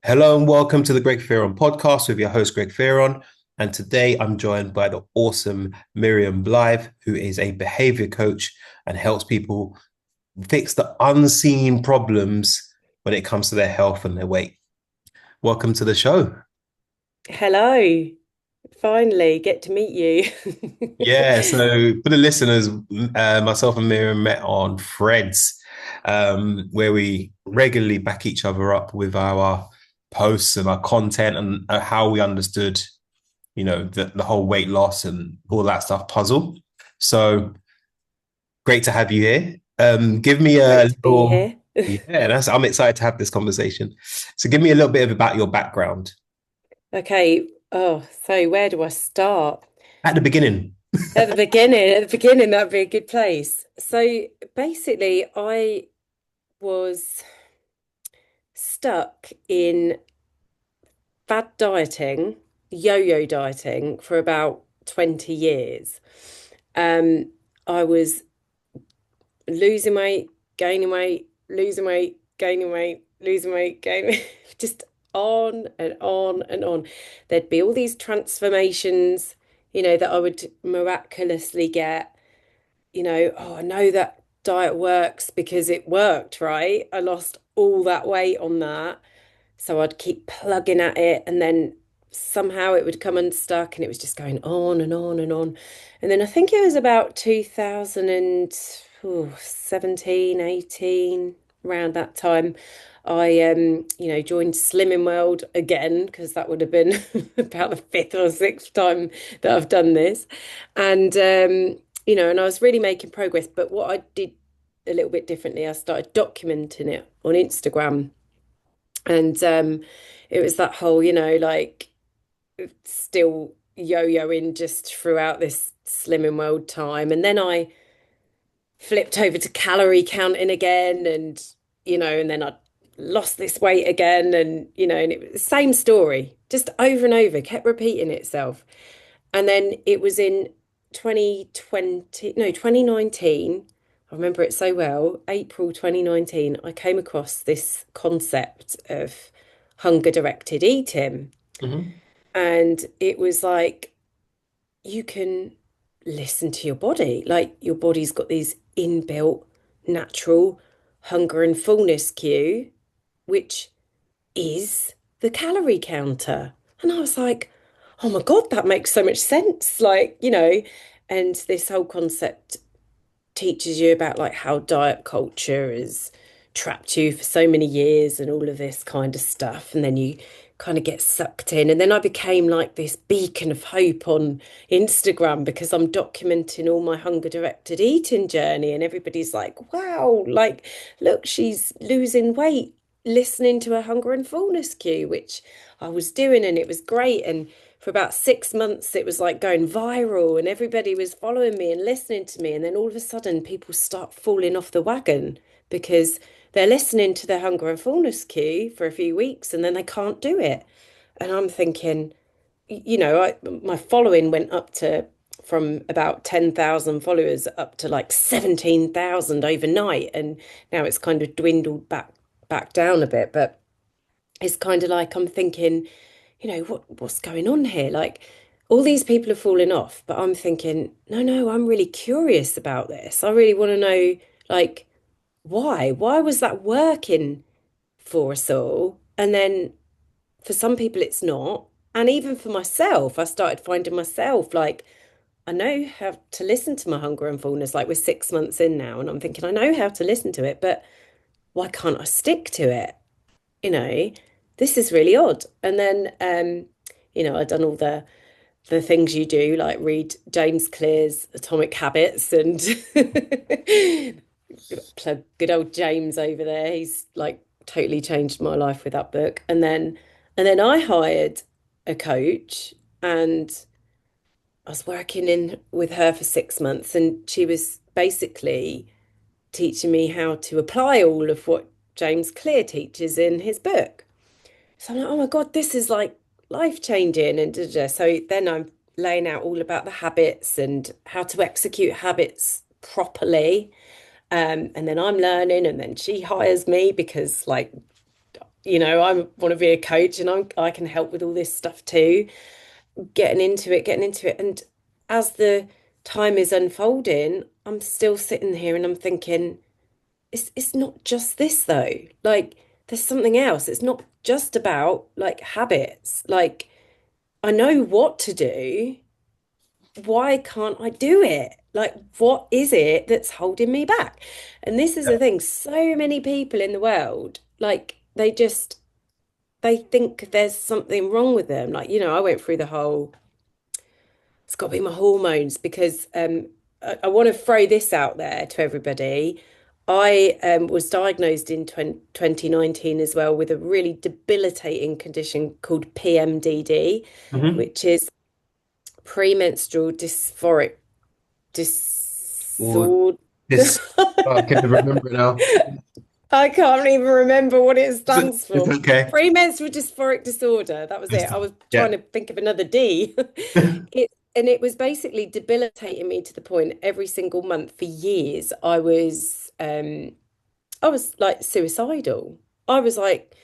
Hello and welcome to the Greg Fearon podcast with your host, Greg Fearon. And today I'm joined by the awesome Miriam Blyth, who is a behavior coach and helps people fix the unseen problems when it comes to their health and their weight. Welcome to the show. Hello, finally get to meet you. Yeah, so for the listeners, myself and Miriam met on Threads, where we regularly back each other up with our posts and our content and how we understood the whole weight loss and all that stuff puzzle. So great to have you here. Give me a Great to be little, here. yeah, I'm excited to have this conversation. So give me a little bit about your background Okay, so where do I start? at the beginning. At the beginning, that'd be a good place. So basically, I was stuck in fad dieting, yo-yo dieting for about 20 years. Um, I was losing weight, gaining weight, losing weight, gaining weight, losing weight, gaining weight, just on and on and on. There'd be all these transformations, that I would miraculously get, oh, I know that diet works because it worked, right? I lost all that weight on that. So I'd keep plugging at it and then somehow it would come unstuck and it was just going on and on and on. And then I think it was about 2017, 18, around that time, I joined Slimming World again because that would have been about the fifth or sixth time that I've done this. And and I was really making progress. But what I did a little bit differently, I started documenting it on Instagram. And it was that whole, like still yo-yoing just throughout this Slimming World time. And then I flipped over to calorie counting again and then I lost this weight again and it was the same story, just over and over, kept repeating itself. And then it was in 2020, no, 2019. I remember it so well. April 2019, I came across this concept of hunger directed eating. Mhm. And it was like you can listen to your body. Like your body's got these inbuilt natural hunger and fullness cue, which is the calorie counter. And I was like, oh my God, that makes so much sense. And this whole concept teaches you about like how diet culture has trapped you for so many years and all of this kind of stuff. And then you kind of get sucked in. And then I became like this beacon of hope on Instagram because I'm documenting all my hunger directed eating journey. And everybody's like, wow, like, look, she's losing weight, listening to her hunger and fullness cue, which I was doing. And it was great. And for about 6 months, it was like going viral and everybody was following me and listening to me. And then all of a sudden, people start falling off the wagon because they're listening to their hunger and fullness cue for a few weeks and then they can't do it. And I'm thinking, my following went up to from about 10,000 followers up to like 17,000 overnight. And now it's kind of dwindled back down a bit. But it's kind of like I'm thinking, what's going on here? Like all these people are falling off, but I'm thinking, no, no, I'm really curious about this. I really want to know, like, why? Why was that working for us all? And then for some people, it's not. And even for myself, I started finding myself like, I know how to listen to my hunger and fullness. Like we're 6 months in now, and I'm thinking, I know how to listen to it, but why can't I stick to it? you know, this is really odd. And then, I've done all the things you do, like read James Clear's Atomic Habits and plug good old James over there. He's like totally changed my life with that book. And then I hired a coach and I was working in with her for 6 months and she was basically teaching me how to apply all of what James Clear teaches in his book. So I'm like, oh my God, this is like life changing. And da, da, da. So then I'm laying out all about the habits and how to execute habits properly. And then I'm learning, and then she hires me because, like, I want to be a coach and I can help with all this stuff too. Getting into it. And as the time is unfolding, I'm still sitting here and I'm thinking, it's not just this though. Like there's something else. It's not just about like habits. Like I know what to do. Why can't I do it? Like, what is it that's holding me back? And this is the thing, so many people in the world, like they think there's something wrong with them. Like, I went through the whole, it's got to be my hormones because I want to throw this out there to everybody. I was diagnosed in 2019 as well with a really debilitating condition called PMDD, Hmm. which is premenstrual dysphoric Or disorder. this, I can never remember now. I can't even remember what it stands It's for. okay. Premenstrual dysphoric disorder. That was it. I was trying Yeah. to think of another D. It was basically debilitating me to the point every single month for years I was like suicidal. I was like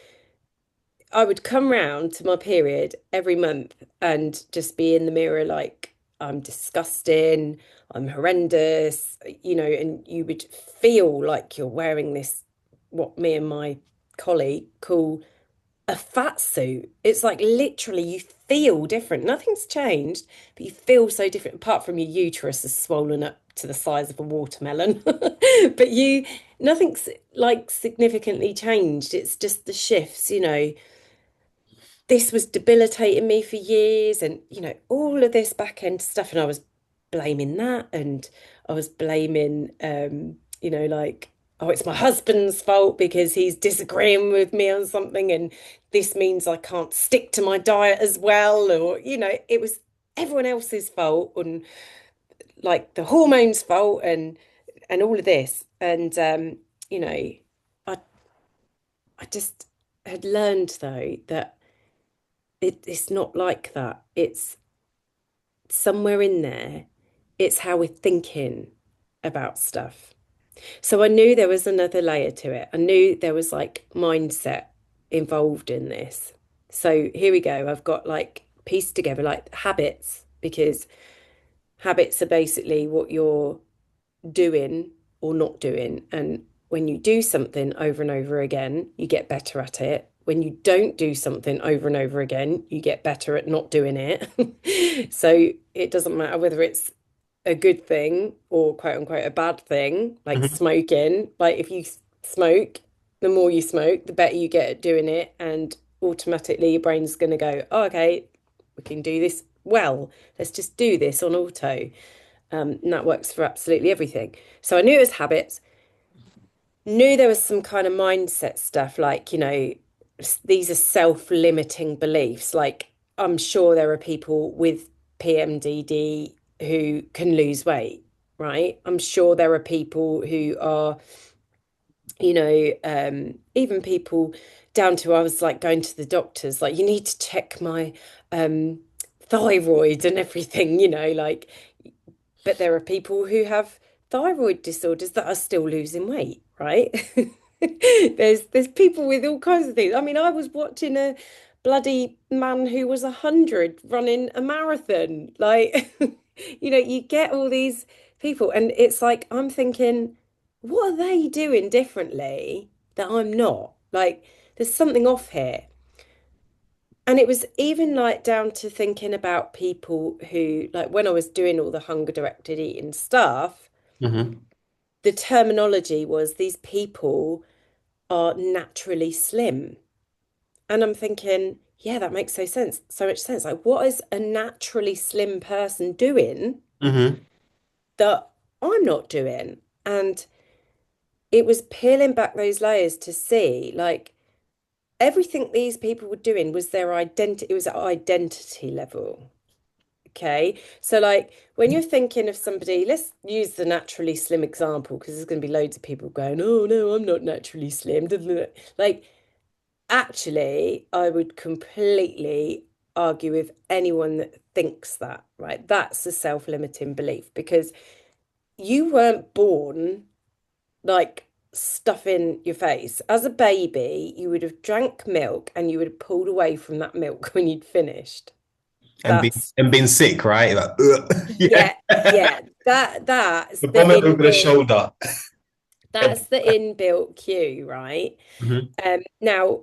I would come round to my period every month and just be in the mirror like, I'm disgusting, I'm horrendous, and you would feel like you're wearing this, what me and my colleague call a fat suit. It's like literally you feel different. Nothing's changed, but you feel so different, apart from your uterus is swollen up to the size of a watermelon. But nothing's like significantly changed. It's just the shifts. This was debilitating me for years and all of this back end stuff, and I was blaming that, and I was blaming like, oh, it's my husband's fault because he's disagreeing with me on something, and this means I can't stick to my diet as well, or it was everyone else's fault, and like the hormones fault, and all of this. And you know I I just had learned though that it's not like that. It's somewhere in there. It's how we're thinking about stuff. So I knew there was another layer to it. I knew there was like mindset involved in this. So here we go. I've got like pieced together like habits, because habits are basically what you're doing or not doing. And when you do something over and over again, you get better at it. When you don't do something over and over again, you get better at not doing it. So it doesn't matter whether it's a good thing or quote unquote a bad thing, like Hmm. smoking. Like if you smoke, the more you smoke, the better you get at doing it. And automatically your brain's going to go, oh, okay, we can do this well. Let's just do this on auto. And that works for absolutely everything. So I knew it was habits, knew there was some kind of mindset stuff, like, these are self-limiting beliefs. Like, I'm sure there are people with PMDD who can lose weight, right? I'm sure there are people who are, even people down to I was like going to the doctors, like, you need to check my um thyroid and everything, like, but there are people who have thyroid disorders that are still losing weight, right? There's people with all kinds of things. I mean, I was watching a bloody man who was 100 running a marathon. Like, you get all these people, and it's like I'm thinking, what are they doing differently that I'm not? Like, there's something off here. And it was even like down to thinking about people who, like, when I was doing all the hunger directed eating stuff, Hmm. the terminology was these people are naturally slim. And I'm thinking, yeah, that makes so much sense. Like, what is a naturally slim person doing Hmm. that I'm not doing? And it was peeling back those layers to see, like, everything these people were doing was their identity, it was at identity level. Okay. So, like, when you're thinking of somebody, let's use the naturally slim example because there's going to be loads of people going, oh, no, I'm not naturally slim. Like, actually, I would completely argue with anyone that thinks that, right? That's a self-limiting belief because you weren't born like stuffing your face. As a baby, you would have drank milk and you would have pulled away from that milk when you'd finished. That's And being sick, right? Like, ugh. Yeah. yeah, yeah. That's The the vomit over the inbuilt shoulder. that's the inbuilt cue, right? Mhm. Now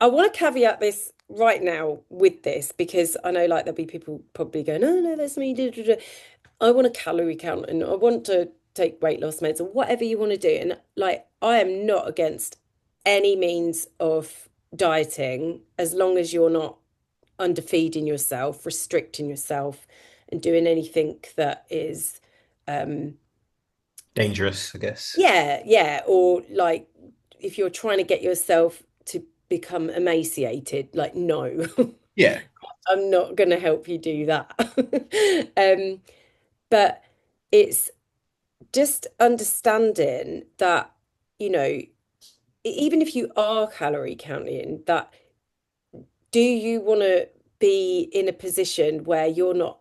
I want to caveat this right now with this because I know like there'll be people probably going, oh no, that's me. Da, da, da. I want a calorie count and I want to take weight loss meds or whatever you want to do. And like I am not against any means of dieting as long as you're not underfeeding yourself, restricting yourself, and doing anything that is Dangerous, I guess. yeah, yeah. Or like if you're trying to get yourself to become emaciated, like no. Yeah. I'm not going to help you do that. But it's just understanding that, you know, even if you are calorie counting, that do you want to be in a position where you're not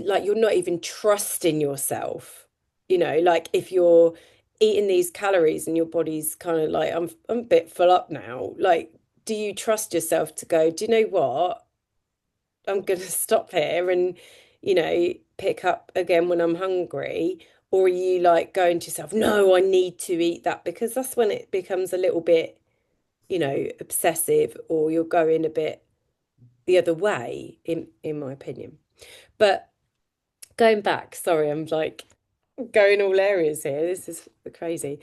like you're not even trusting yourself, you know, like if you're eating these calories and your body's kind of like I'm a bit full up now, like do you trust yourself to go, do you know what? I'm going to stop here and, you know, pick up again when I'm hungry? Or are you like going to yourself, no, I need to eat that because that's when it becomes a little bit, you know, obsessive or you're going a bit the other way, in my opinion. But going back, sorry, I'm like going all areas here. This is crazy.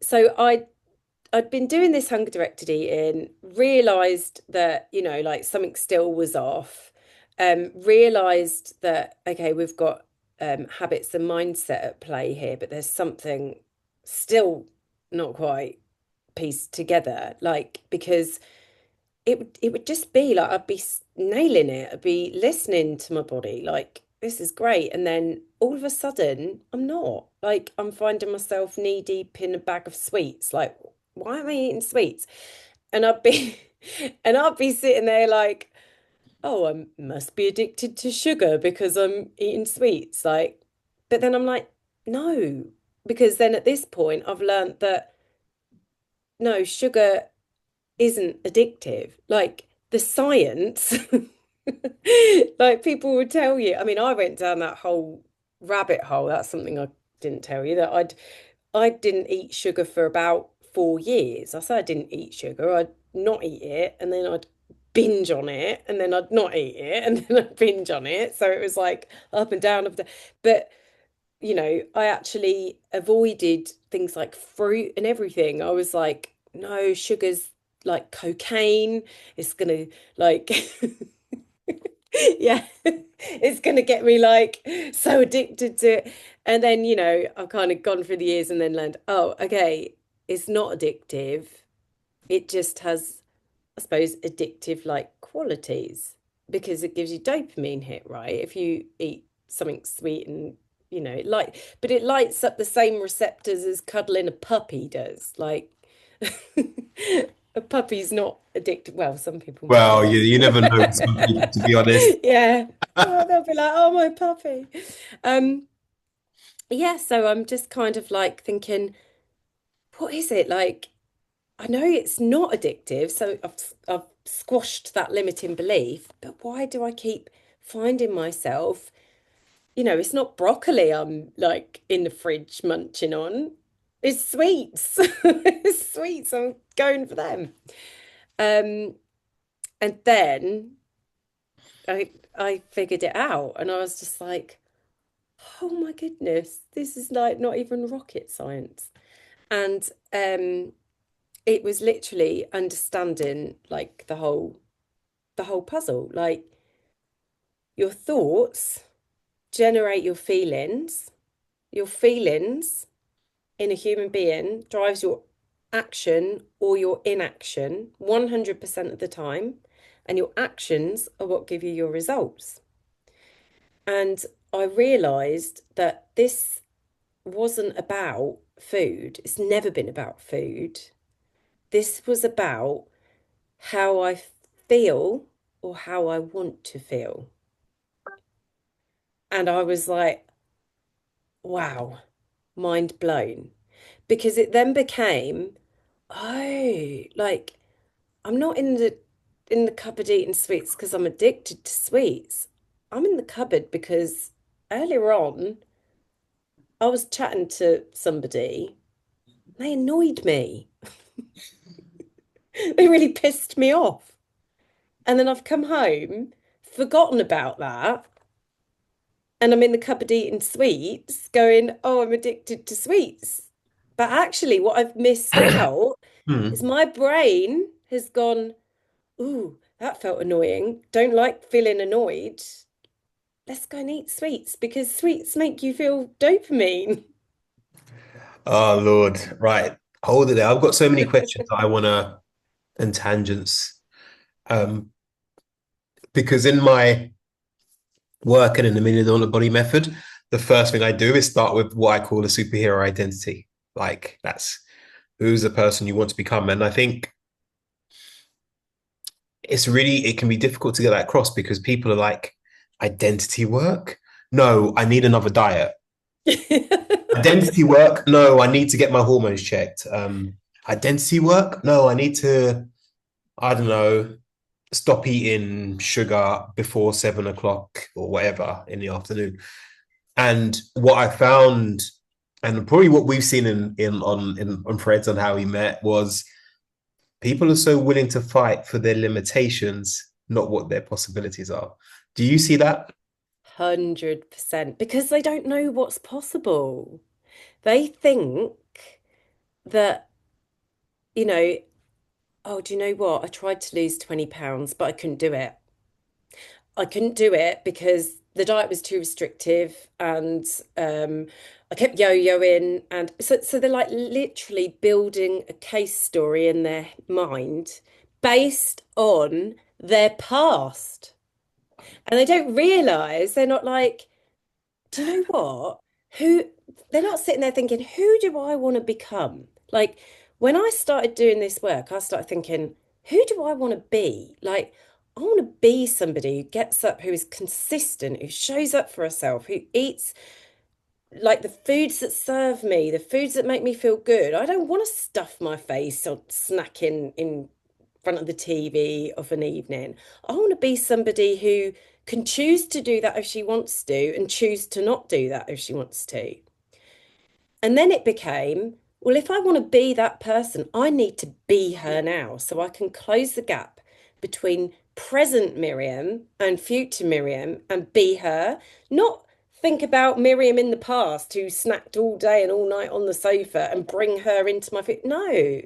So I'd been doing this hunger directed eating, realized that, you know, like something still was off. Realized that, okay, we've got habits and mindset at play here, but there's something still not quite pieced together. Like, because it would just be like I'd be nailing it. I'd be listening to my body, like, this is great. And then all of a sudden, I'm not. Like, I'm finding myself knee deep in a bag of sweets. Like, why am I eating sweets? And I'd be and I'd be sitting there like, oh, I must be addicted to sugar because I'm eating sweets. Like, but then I'm like, no, because then at this point I've learned that no, sugar isn't addictive. Like the science, like people would tell you. I mean, I went down that whole rabbit hole. That's something I didn't tell you that I didn't eat sugar for about 4 years. I said I didn't eat sugar. I'd not eat it, and then I'd binge on it, and then I'd not eat it, and then I'd binge on it. So it was like up and down, up and down. But you know, I actually avoided things like fruit and everything. I was like, no, sugar's like cocaine. It's gonna like yeah, it's gonna get me like so addicted to it. And then, you know, I've kind of gone through the years and then learned, oh, okay, it's not addictive. It just has, I suppose, addictive like qualities because it gives you dopamine hit, right? If you eat something sweet and you know, but it lights up the same receptors as cuddling a puppy does. Like a puppy's not addicted. Well, some people might Well, be. you never know with some people, to be honest. Yeah. Oh, they'll be like, oh, my puppy. Um, yeah, so I'm just kind of like thinking, what is it? Like, I know it's not addictive, so I've squashed that limiting belief, but why do I keep finding myself, you know, it's not broccoli I'm like in the fridge munching on. It's sweets. It's sweets. I'm going for them. Um, and then I figured it out and I was just like, oh my goodness, this is like not even rocket science. And it was literally understanding like the whole puzzle. Like your thoughts generate your feelings in a human being drives your action or your inaction 100% of the time, and your actions are what give you your results. And I realized that this wasn't about food, it's never been about food. This was about how I feel or how I want to feel. And I was like, wow, mind blown. because it then became, oh, like I'm not in the cupboard eating sweets because I'm addicted to sweets. I'm in the cupboard because earlier on I was chatting to somebody, they annoyed me. They really pissed me off. And then I've come home, forgotten about that, and I'm in the cupboard eating sweets, going, oh, I'm addicted to sweets. But actually, what I've missed out is Hmm. my brain has gone, ooh, that felt annoying. Don't like feeling annoyed. Let's go and eat sweets because sweets make you feel dopamine. Oh Lord. Right. Hold it there. I've got so many questions I wanna and tangents. Um, because in my work and in the $1 million body method, the first thing I do is start with what I call a superhero identity. Like that's who's the person you want to become. And I think it can be difficult to get that across because people are like, identity work? No, I need another diet. Identity work? No, I need to get my hormones checked. Identity work? No, I need to, I don't know, stop eating sugar before 7 o'clock or whatever in the afternoon. And what I found, and probably what we've seen on threads on how we met, was people are so willing to fight for their limitations, not what their possibilities are. Do you see that? 100% because they don't know what's possible. They think that, you know, oh, do you know what? I tried to lose 20 pounds, but I couldn't do it. I couldn't do it because the diet was too restrictive and I kept yo-yoing. And so they're like literally building a case story in their mind based on their past. And they don't realize they're not like, do you know what? Who they're not sitting there thinking, who do I want to become? Like when I started doing this work, I started thinking, who do I want to be? Like, I want to be somebody who gets up, who is consistent, who shows up for herself, who eats like the foods that serve me, the foods that make me feel good. I don't want to stuff my face or snacking in front of the TV of an evening. I want to be somebody who can choose to do that if she wants to and choose to not do that if she wants to. And then it became, well, if I want to be that person, I need to be her now so I can close the gap between present Miriam and future Miriam and be her, not think about Miriam in the past who snacked all day and all night on the sofa and bring her into my food. No,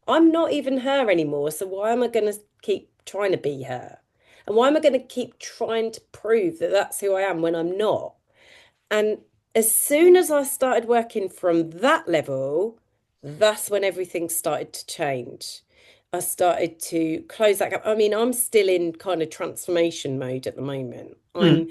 I'm not even her anymore. So why am I going to keep trying to be her? And why am I going to keep trying to prove that that's who I am when I'm not? And as soon as I started working from that level, that's when everything started to change. I started to close that gap. I mean, I'm still in kind of transformation mode at the moment. Hmm.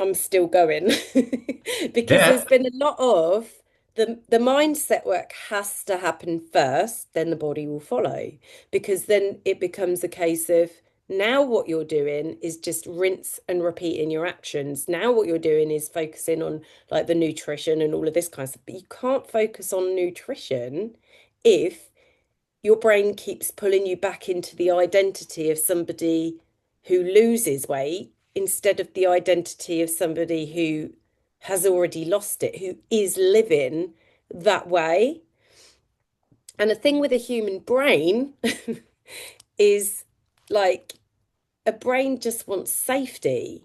I'm still going because Yeah. there's been a lot of the mindset work has to happen first, then the body will follow. Because then it becomes a case of now what you're doing is just rinse and repeat in your actions. Now what you're doing is focusing on like the nutrition and all of this kind of stuff. But you can't focus on nutrition if your brain keeps pulling you back into the identity of somebody who loses weight instead of the identity of somebody who has already lost it, who is living that way. And the thing with a human brain is like a brain just wants safety.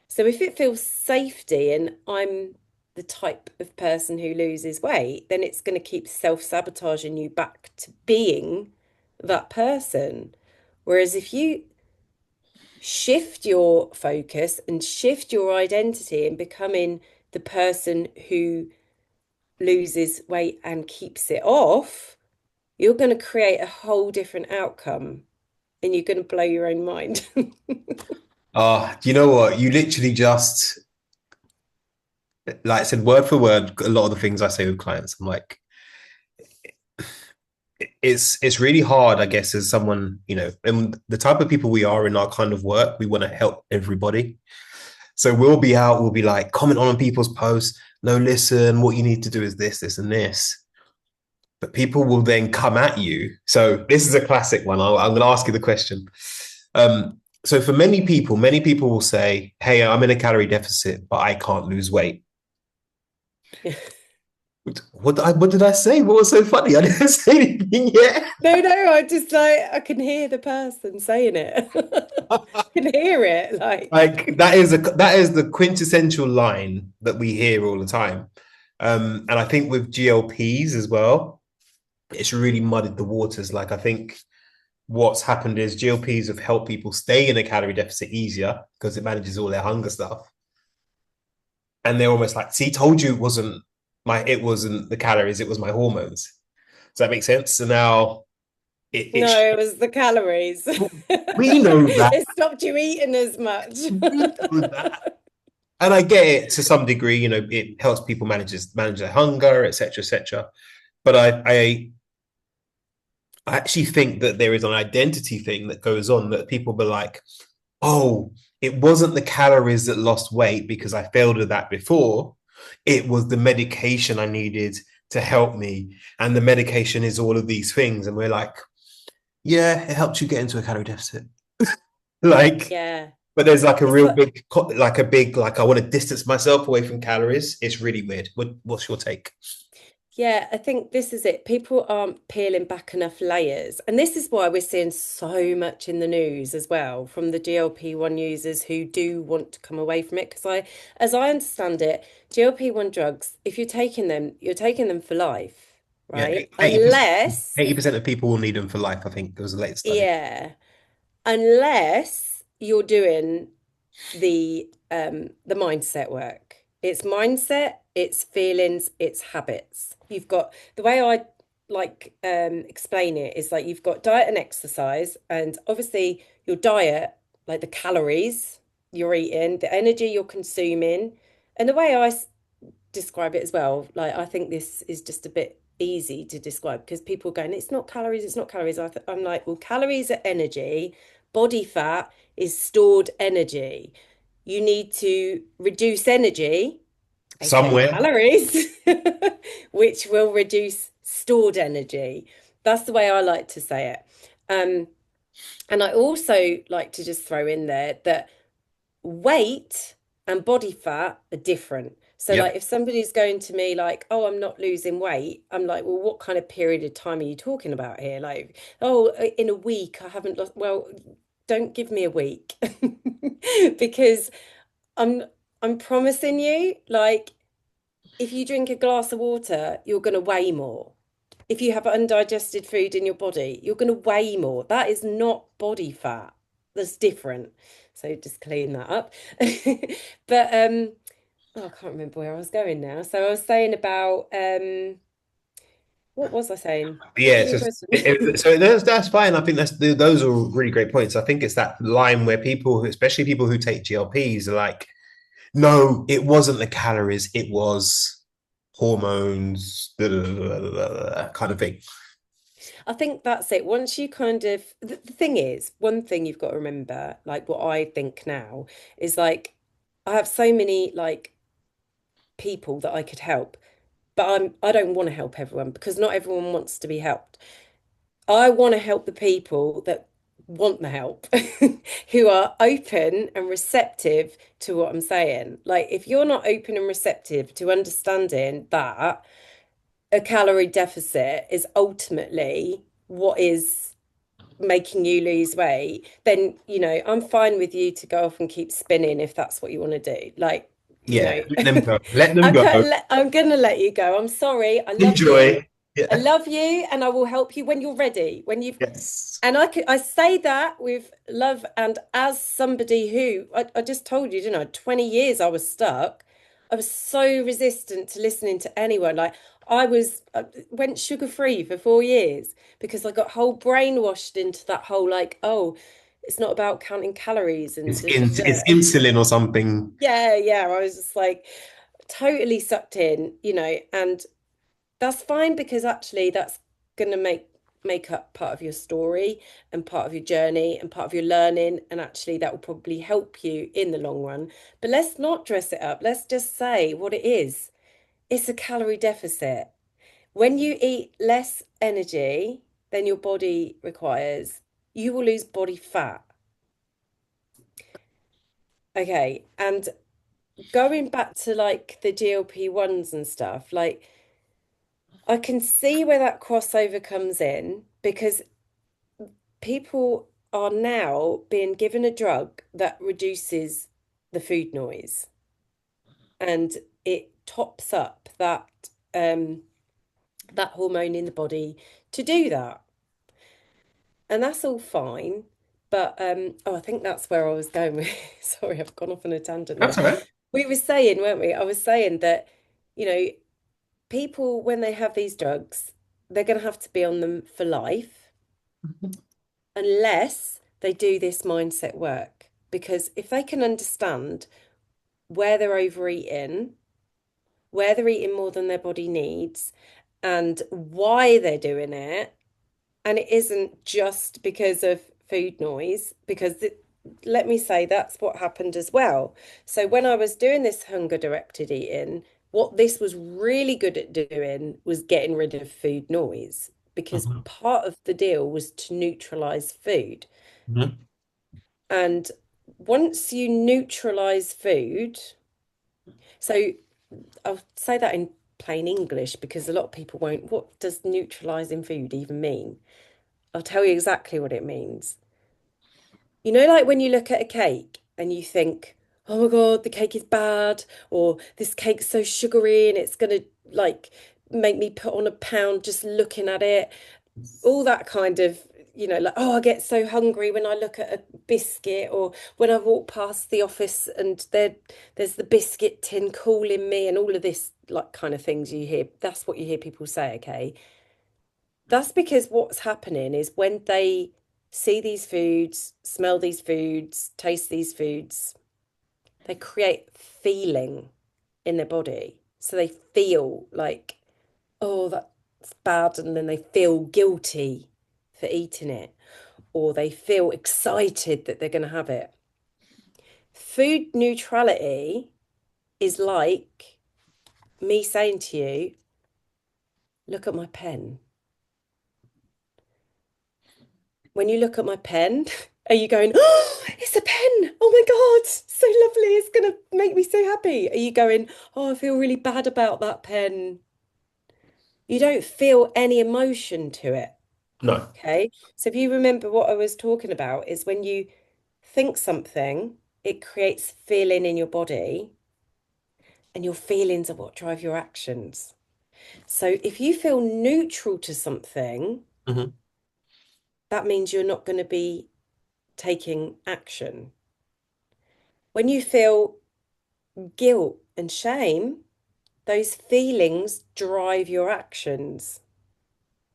So if it feels safety and I'm the type of person who loses weight, then it's going to keep self-sabotaging you back to being that person. Whereas if you shift your focus and shift your identity and becoming the person who loses weight and keeps it off, you're going to create a whole different outcome and you're going to blow your own mind. Do you know what? You literally just, like I said, word for word, a lot of the things I say with clients. I'm like, it's really hard, I guess, as someone, and the type of people we are in our kind of work, we want to help everybody. So we'll be like, comment on people's posts. No, listen, what you need to do is this, this, and this. but people will then come at you. So this is a classic one. I'm going to ask you the question. So for many people will say, "Hey, I'm in a calorie deficit, but I can't lose weight." What did I say? What was so funny? I didn't say anything yet. No, no, I just like I can hear the person saying it. I can hear it. Like that is the quintessential line that we hear all the time. And I think with GLPs as well, it's really muddied the waters. Like I think what's happened is GLPs have helped people stay in a calorie deficit easier because it manages all their hunger stuff. And they're almost like, see, told you it wasn't the calories, it was my hormones. Does that make sense? So now it No, it was the calories. we know that. It stopped you eating as much. We know that. And I get it to some degree, it helps people manage their hunger, etc., etc. But I actually think that there is an identity thing that goes on that people be like, oh, it wasn't the calories that lost weight because I failed with that before. It was the medication I needed to help me. And the medication is all of these things. And we're like, yeah, it helps you get into a calorie deficit. Like, Yeah. but there's like a It's real like, like I want to distance myself away from calories. It's really weird. What's your take? yeah, I think this is it. People aren't peeling back enough layers. And this is why we're seeing so much in the news as well from the GLP-1 users who do want to come away from it. Because as I understand it, GLP-1 drugs, if you're taking them, you're taking them for life, Yeah, right? 80%, Unless, 80% of people will need them for life, I think. There was a latest study. yeah, unless you're doing the mindset work. It's mindset, it's feelings, it's habits. You've got the way I explain it is like you've got diet and exercise, and obviously your diet, like the calories you're eating, the energy you're consuming, and the way describe it as well. Like I think this is just a bit easy to describe because people are going, it's not calories, it's not calories. I'm like, well, calories are energy, body fat is stored energy. You need to reduce energy, aka Somewhere. calories, which will reduce stored energy. That's the way I like to say it. Um, and I also like to just throw in there that weight and body fat are different. So, like, Yep. if somebody's going to me like, "Oh, I'm not losing weight," I'm like, "Well, what kind of period of time are you talking about here?" Like, "Oh, in a week, I haven't lost." Well, don't give me a week because I'm I'm promising you, like, if you drink a glass of water, you're going to weigh more. If you have undigested food in your body, you're going to weigh more. That is not body fat. That's different. So just clean that up. But oh, I can't remember where I was going now. So I was saying about what was I saying? What Yeah, was it's your just question? so that's fine. I think those are really great points. I think it's that line where people, especially people who take GLPs, are like, no, it wasn't the calories, it was hormones, kind of thing. I think that's it. Once you kind of the thing is, one thing you've got to remember, like what I think now, is like I have so many like people that I could help, but I don't want to help everyone because not everyone wants to be helped. I want to help the people that want the help, who are open and receptive to what I'm saying. Like if you're not open and receptive to understanding that a calorie deficit is ultimately what is making you lose weight, then I'm fine with you to go off and keep spinning if that's what you want to do. Like, Yeah, let them go. Let them I'm go. I'm gonna let you go. I'm sorry. I love you. Enjoy. I Yeah. love you, and I will help you when you're ready. When you've Yes. and I say that with love and as somebody who I just told you, didn't I? 20 years I was stuck. I was so resistant to listening to anyone. Like I went sugar free for 4 years because I got whole brainwashed into that whole like, oh, it's not about counting calories and da, da, It's da. insulin or something. Yeah, yeah. I was just like totally sucked in, and that's fine because actually that's going to make up part of your story and part of your journey and part of your learning, and actually that will probably help you in the long run. But let's not dress it up. Let's just say what it is. It's a calorie deficit. When you eat less energy than your body requires, you will lose body fat. Okay. And going back to like the GLP-1s and stuff, like I can see where that crossover comes in because people are now being given a drug that reduces the food noise and it tops up that hormone in the body to do that. And that's all fine. But oh, I think that's where I was going with. Sorry, I've gone off on a tangent there. That's all right. We were saying, weren't we? I was saying that, you know, people when they have these drugs, they're going to have to be on them for life unless they do this mindset work. Because if they can understand where they're overeating, where they're eating more than their body needs, and why they're doing it, and it isn't just because of food noise, because let me say that's what happened as well. So when I was doing this hunger directed eating, what this was really good at doing was getting rid of food noise because Mhm. part of the deal was to neutralize food. Mhm. And once you neutralize food, so I'll say that in plain English because a lot of people won't. What does neutralizing food even mean? I'll tell you exactly what it means. You know, like when you look at a cake and you think, oh my God, the cake is bad, or this cake's so sugary and it's gonna like make me put on a pound just looking at it. All that kind of, like, oh, I get so hungry when I look at a biscuit, or when I walk past the office and there's the biscuit tin calling me, and all of this like kind of things you hear. That's what you hear people say, okay? That's because what's happening is when they see these foods, smell these foods, taste these foods, they create feeling in their body. So they feel like, oh, that's bad. And then they feel guilty for eating it, or they feel excited that they're going to have it. Food neutrality is like me saying to you, look at my pen. When you look at my pen, are you going, oh, it's a pen? Oh my God, so lovely. It's going to make me so happy. Are you going, oh, I feel really bad about that pen? You don't feel any emotion to it. No. Okay. So if you remember what I was talking about, is when you think something, it creates feeling in your body, and your feelings are what drive your actions. So if you feel neutral to something, Mhm. that means you're not going to be taking action. When you feel guilt and shame, those feelings drive your actions.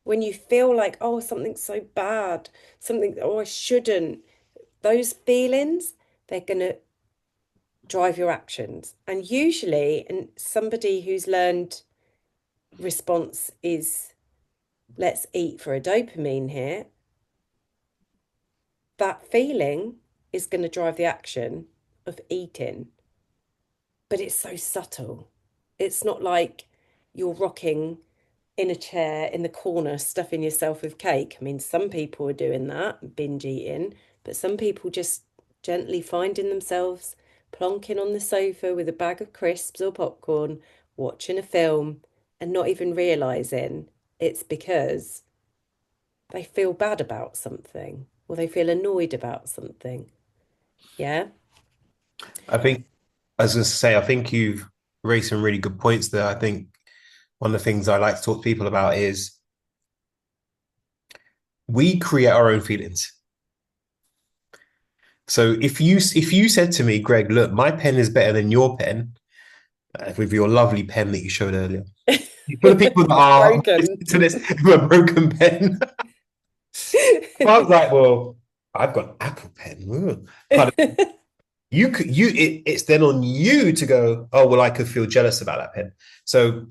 When you feel like, oh, something's so bad, something, oh, I shouldn't, those feelings, they're going to drive your actions. And usually, and somebody who's learned response is let's eat for a dopamine here, that feeling is going to drive the action of eating. But it's so subtle. It's not like you're rocking in a chair in the corner, stuffing yourself with cake. I mean, some people are doing that, binge eating, but some people just gently finding themselves plonking on the sofa with a bag of crisps or popcorn, watching a film, and not even realizing it's because they feel bad about something or they feel annoyed about something. Yeah. I think, I was going to say, I think you've raised some really good points there. I think one of the things I like to talk to people about is we create our own feelings. So if you said to me, Greg, look, my pen is better than your pen, with your lovely pen that you showed earlier. For the people that It's are broken. listening to this with a broken pen, I was like, well, I've got an Apple pen. Ooh. But you could it's then on you to go, oh, well, I could feel jealous about that pen. So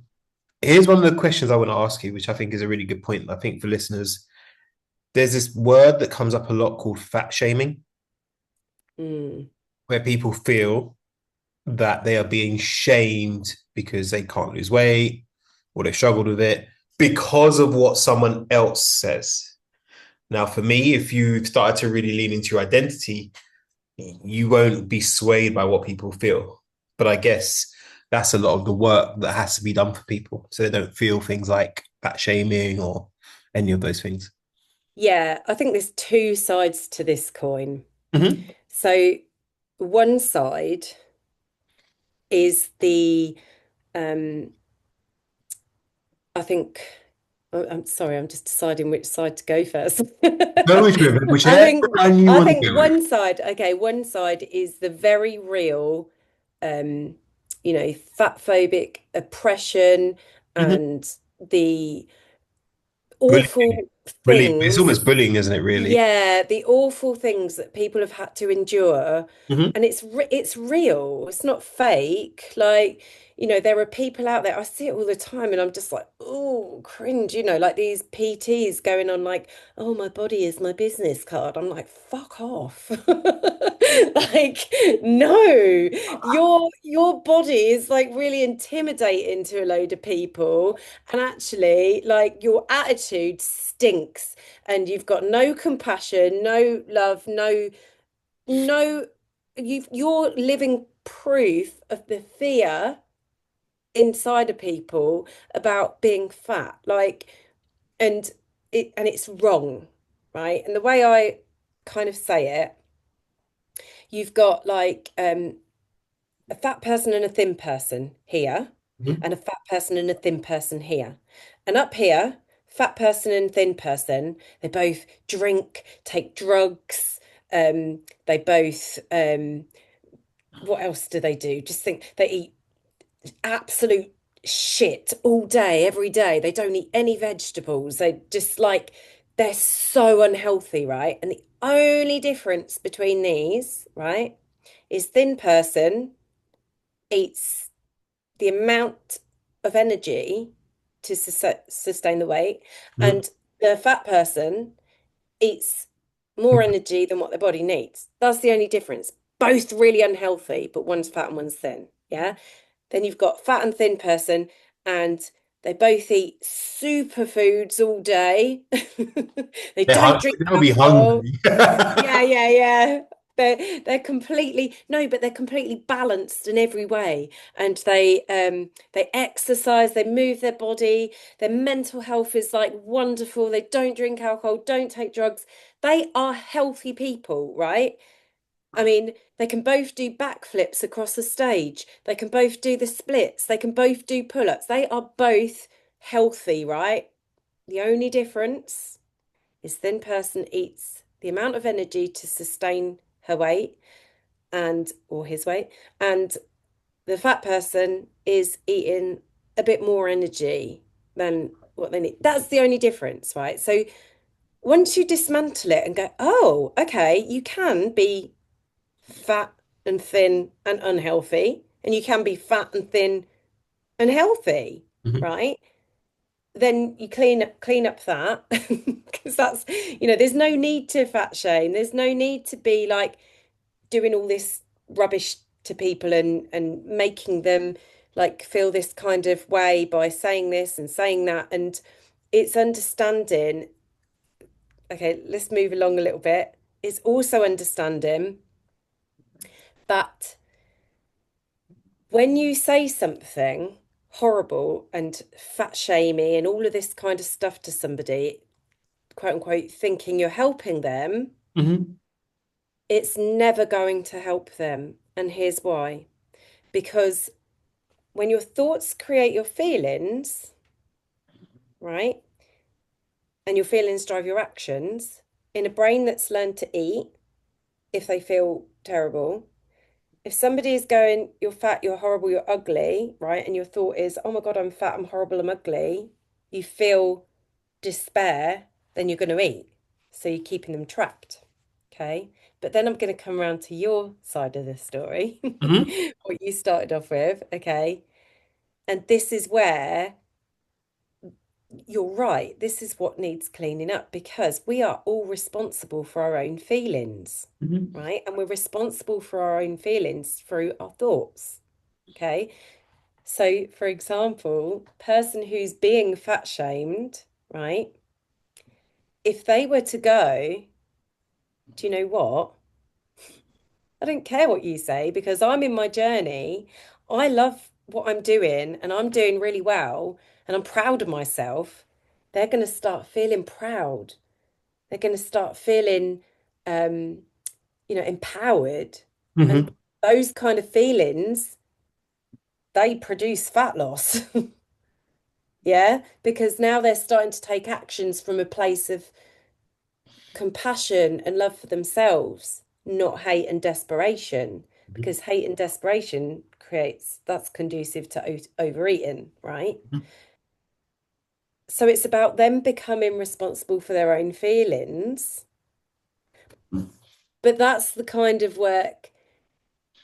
here's one of the questions I want to ask you, which I think is a really good point. I think for listeners, there's this word that comes up a lot called fat shaming, Mm, where people feel that they are being shamed because they can't lose weight or they struggled with it. because of what someone else says. Now, for me, if you started to really lean into your identity, you won't be swayed by what people feel. But I guess that's a lot of the work that has to be done for people so they don't feel things like fat shaming or any of those things. Yeah, I think there's two sides to this coin. Mm-hmm. So one side is the um I think I'm sorry, I'm just deciding which side to go first. Go with it, I whichever think one you I want think to go with. one side, okay, one side is the very real um, fat phobic oppression Mm-hmm. and the Bullying. awful Bullying. It's things. almost bullying, isn't it, really? Yeah, the awful things that people have had to endure, Mm-hmm. and it's real. It's not fake. Like, there are people out there. I see it all the time, and I'm just like, oh, cringe. Like these PTs going on like, oh, my body is my business card. I'm like, fuck off. Like, no, your body is like really intimidating to a load of people, and actually, like, your attitude stinks and you've got no compassion, no love, no you're living proof of the fear inside of people about being fat. Like, and it's wrong, right? And the way I kind of say it, you've got like a fat person and a thin person here, Mm-hmm. and a fat person and a thin person here. And up here, fat person and thin person, they both drink, take drugs, they both what else do they do? Just think they eat absolute shit all day, every day. They don't eat any vegetables. They just like they're so unhealthy, right? And the only difference between these, right, is thin person eats the amount of energy to sustain the weight, Mm-hmm. and the fat person eats more energy than what their body needs. That's the only difference. Both really unhealthy, but one's fat and one's thin. Yeah. Then you've got fat and thin person, and they both eat superfoods all day. They don't drink They'll be alcohol. hungry. Yeah, yeah, yeah. They're completely no, but they're completely balanced in every way. And they exercise, they move their body, their mental health is like wonderful. They don't drink alcohol, don't take drugs. They are healthy people, right? I mean, they can both do backflips across the stage. They can both do the splits. They can both do pull-ups. They are both healthy, right? The only difference is thin person eats the amount of energy to sustain her weight and or his weight, and the fat person is eating a bit more energy than what they need. That's the only difference, right? So once you dismantle it and go, oh, okay, you can be fat and thin and unhealthy, and you can be fat and thin and healthy, Mhm. right? Then you clean up that because that's there's no need to fat shame. There's no need to be like doing all this rubbish to people and making them like feel this kind of way by saying this and saying that. And it's understanding, okay, let's move along a little bit. It's also understanding that when you say something horrible and fat shamey and all of this kind of stuff to somebody, quote unquote, thinking you're helping them, Mhm. it's never going to help them. And here's why. Because when your thoughts create your feelings, right? And your feelings drive your actions, in a brain that's learned to eat if they feel terrible, if somebody is going, you're fat, you're horrible, you're ugly, right? And your thought is, oh my God, I'm fat, I'm horrible, I'm ugly. You feel despair, then you're going to eat. So you're keeping them trapped. Okay. But then I'm going to come around to your side of the story, Mhm. what you started off with. Okay. And this is where you're right. This is what needs cleaning up because we are all responsible for our own feelings, Mhm. right? And we're responsible for our own feelings through our thoughts. Okay. So, for example, person who's being fat shamed, right? If they were to go, do you know what? I don't care what you say because I'm in my journey. I love what I'm doing and I'm doing really well and I'm proud of myself. They're going to start feeling proud. They're going to start feeling, um, empowered. And Hmm. those kind of feelings, they produce fat loss. Yeah, because now they're starting to take actions from a place of compassion and love for themselves, not hate and desperation, because hate and desperation that's conducive to overeating, right? So it's about them becoming responsible for their own feelings. But that's the kind of work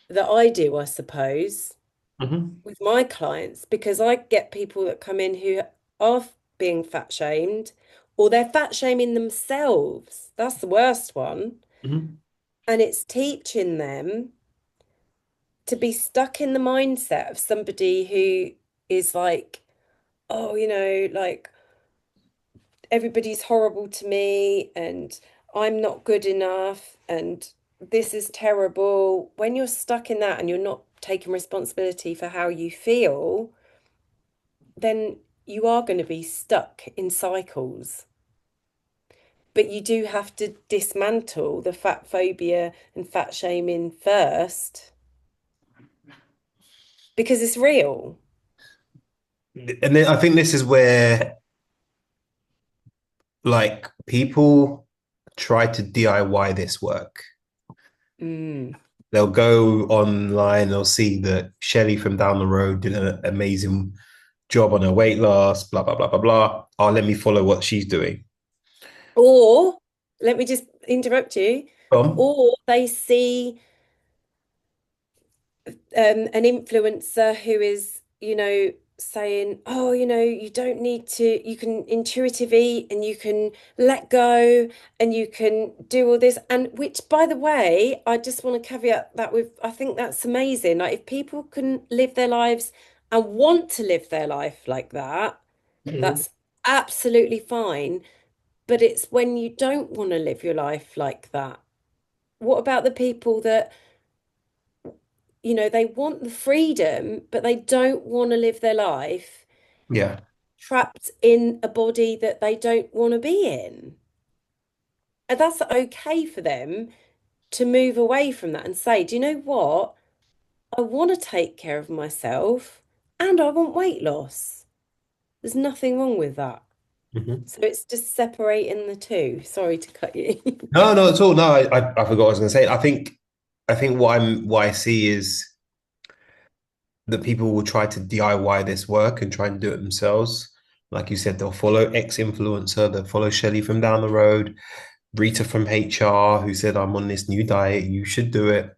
that I do, I suppose, Hmm. with my clients, because I get people that come in who are being fat shamed or they're fat shaming themselves. That's the worst one. Hmm. And it's teaching them to be stuck in the mindset of somebody who is like, oh, like everybody's horrible to me and I'm not good enough and this is terrible. When you're stuck in that and you're not taking responsibility for how you feel, then you are going to be stuck in cycles. But you do have to dismantle the fat phobia and fat shaming first because it's real. And then I think this is where like people try to DIY this work. Mm. They'll go online, they'll see that Shelley from down the road did an amazing job on her weight loss, blah, blah, blah, blah, blah. Oh, let me follow what she's doing. Or let me just interrupt you. Um, Or they see an influencer who is, saying, oh, you don't need to, you can intuitive eat and you can let go and you can do all this. And which, by the way, I just want to caveat that with, I think that's amazing. Like, if people can live their lives and want to live their life like that, mhm. that's absolutely fine. But it's when you don't want to live your life like that. What about the people that, they want the freedom, but they don't want to live their life Yeah. trapped in a body that they don't want to be in? And that's okay for them to move away from that and say, do you know what? I want to take care of myself and I want weight loss. There's nothing wrong with that. Mhm. So it's just separating the two. Sorry to cut you. No, no, at all. No, I forgot what I was going to say. I think what I see is that people will try to DIY this work and try and do it themselves. Like you said, they'll follow X influencer, they'll follow Shelley from down the road, Rita from HR, who said, I'm on this new diet, you should do it.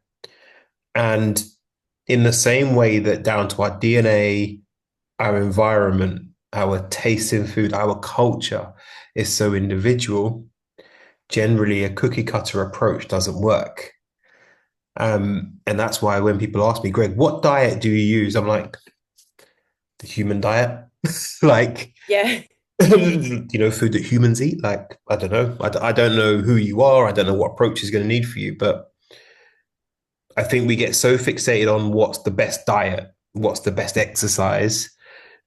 And in the same way that down to our DNA, our environment, our taste in food, our culture is so individual, generally a cookie cutter approach doesn't work. And that's why when people ask me, Greg, what diet do you use? I'm like, the human diet. Like, Yeah. food that humans eat. Like, I don't know. I don't know who you are. I don't know what approach is going to need for you. But I think we get so fixated on what's the best diet, what's the best exercise.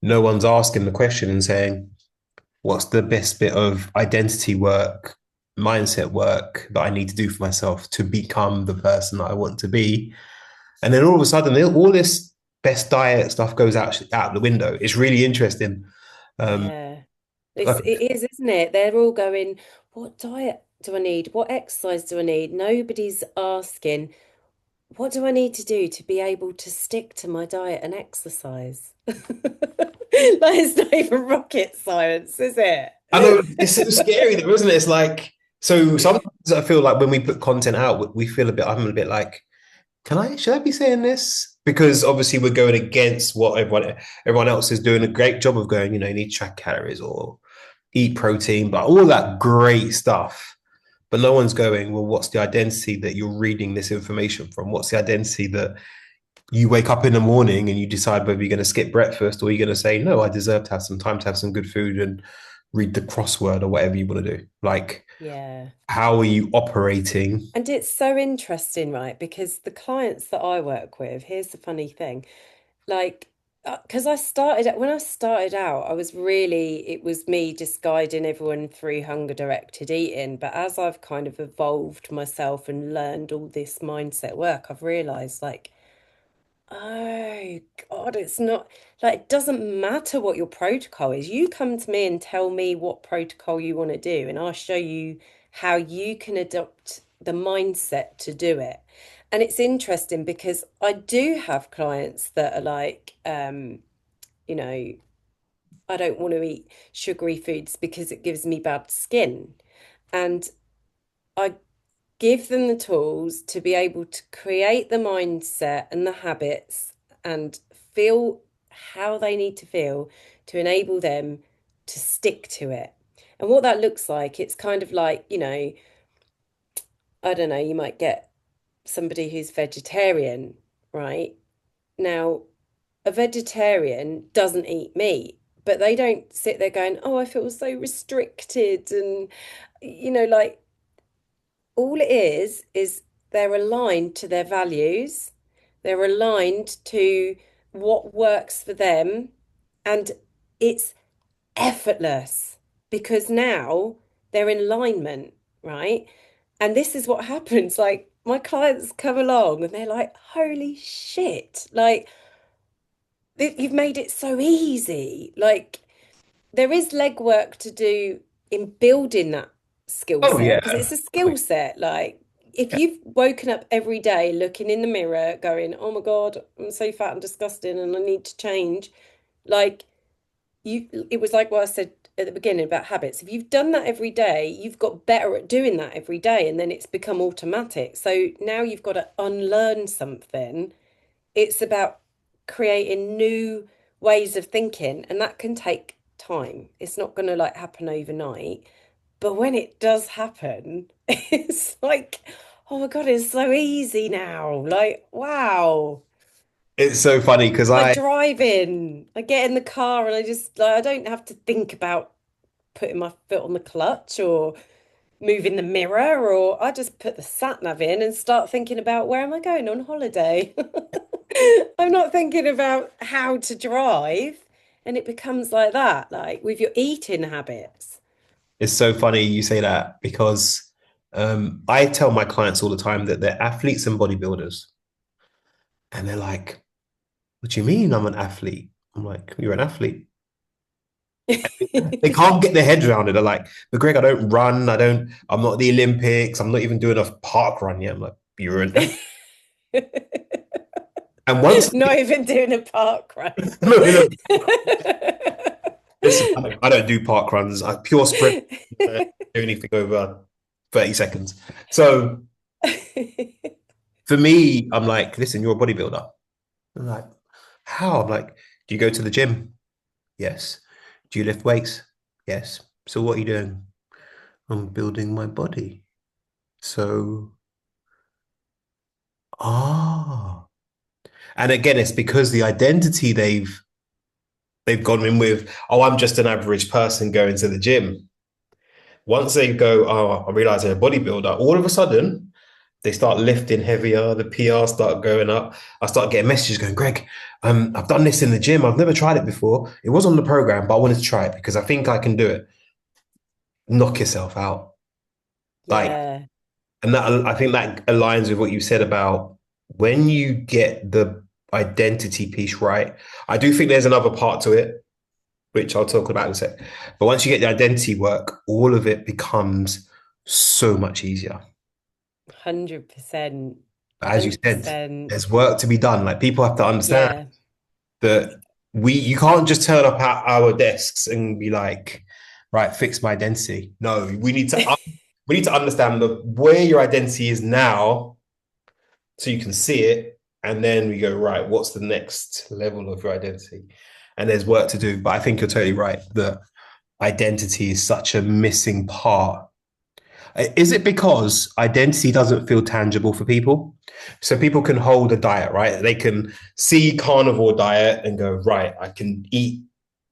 No one's asking the question and saying, what's the best bit of identity work, mindset work that I need to do for myself to become the person that I want to be? And then all of a sudden, all this best diet stuff goes out the window. It's really interesting. Um, Yeah. It is, isn't it? They're all going, what diet do I need? What exercise do I need? Nobody's asking, what do I need to do to be able to stick to my diet and exercise? That is not even rocket science, is it? I know it's so scary though, isn't it? It's like so sometimes I feel like when we put content out, we feel a bit. I'm a bit like, should I be saying this? Because obviously we're going against what everyone else is doing a great job of going. You need to track calories or eat protein, but all that great stuff. But no one's going, well, what's the identity that you're reading this information from? What's the identity that you wake up in the morning and you decide whether you're going to skip breakfast or you're going to say, no, I deserve to have some time to have some good food and read the crossword or whatever you want to do. Like, Yeah. how are you operating? And it's so interesting, right? Because the clients that I work with, here's the funny thing, like, because when I started out, I was really, it was me just guiding everyone through hunger directed eating. But as I've kind of evolved myself and learned all this mindset work, I've realized like, oh God, it's not like it doesn't matter what your protocol is. You come to me and tell me what protocol you want to do, and I'll show you how you can adopt the mindset to do it. And it's interesting because I do have clients that are like, you know, I don't want to eat sugary foods because it gives me bad skin. And I give them the tools to be able to create the mindset and the habits and feel how they need to feel to enable them to stick to it. And what that looks like, it's kind of like, I don't know, you might get somebody who's vegetarian, right? Now, a vegetarian doesn't eat meat, but they don't sit there going, oh, I feel so restricted. And, like all it is they're aligned to their values, they're aligned to what works for them, and it's effortless because now they're in alignment, right? And this is what happens. Like my clients come along and they're like, holy shit, like you've made it so easy. Like there is legwork to do in building that skill Oh, set yeah. because it's a skill set. Like if Yeah. you've woken up every day looking in the mirror going, oh my God, I'm so fat and disgusting and I need to change, like it was like what I said at the beginning about habits. If you've done that every day, you've got better at doing that every day and then it's become automatic. So now you've got to unlearn something. It's about creating new ways of thinking, and that can take time. It's not going to like happen overnight. But when it does happen, it's like, oh my God, it's so easy now. Like, wow. It's so funny because Like I, driving, I get in the car and I just like I don't have to think about putting my foot on the clutch or moving the mirror, or I just put the sat nav in and start thinking about where am I going on holiday. I'm not thinking about how to drive, and it becomes like that, like with your eating habits. it's so funny you say that because I tell my clients all the time that they're athletes and bodybuilders. And they're like, what do you mean I'm an athlete? I'm like, you're an athlete. They can't get their heads around it. They're like, but Greg, I don't run. I'm not at the Olympics. I'm not even doing a park run yet. I'm like, you're an athlete. And once Not even doing a park run. no, no, listen, I don't do park runs. I pure sprint, do anything over 30 seconds. So for me, I'm like, listen, you're a bodybuilder. I'm like, how? I'm like, do you go to the gym? Yes. Do you lift weights? Yes. So what are you doing? I'm building my body. So, ah. And again, it's because the identity they've gone in with, oh, I'm just an average person going to the gym. Once they go, oh, I realize they're a bodybuilder, all of a sudden they start lifting heavier, the PR start going up. I start getting messages going, Greg, I've done this in the gym. I've never tried it before. It was on the program, but I wanted to try it because I think I can do it. Knock yourself out. Like, Yeah, and that I think that aligns with what you said about when you get the identity piece right. I do think there's another part to it, which I'll talk about in a sec. But once you get the identity work, all of it becomes so much easier. 100%, As you said, 100%. there's work to be done. Like people have to understand Yeah. that you can't just turn up at our desks and be like, right, fix my identity. No, we need to understand where your identity is now so you can see it. And then we go, right, what's the next level of your identity? And there's work to do. But I think you're totally right that identity is such a missing part. Is it because identity doesn't feel tangible for people? So people can hold a diet, right? They can see carnivore diet and go, right, I can eat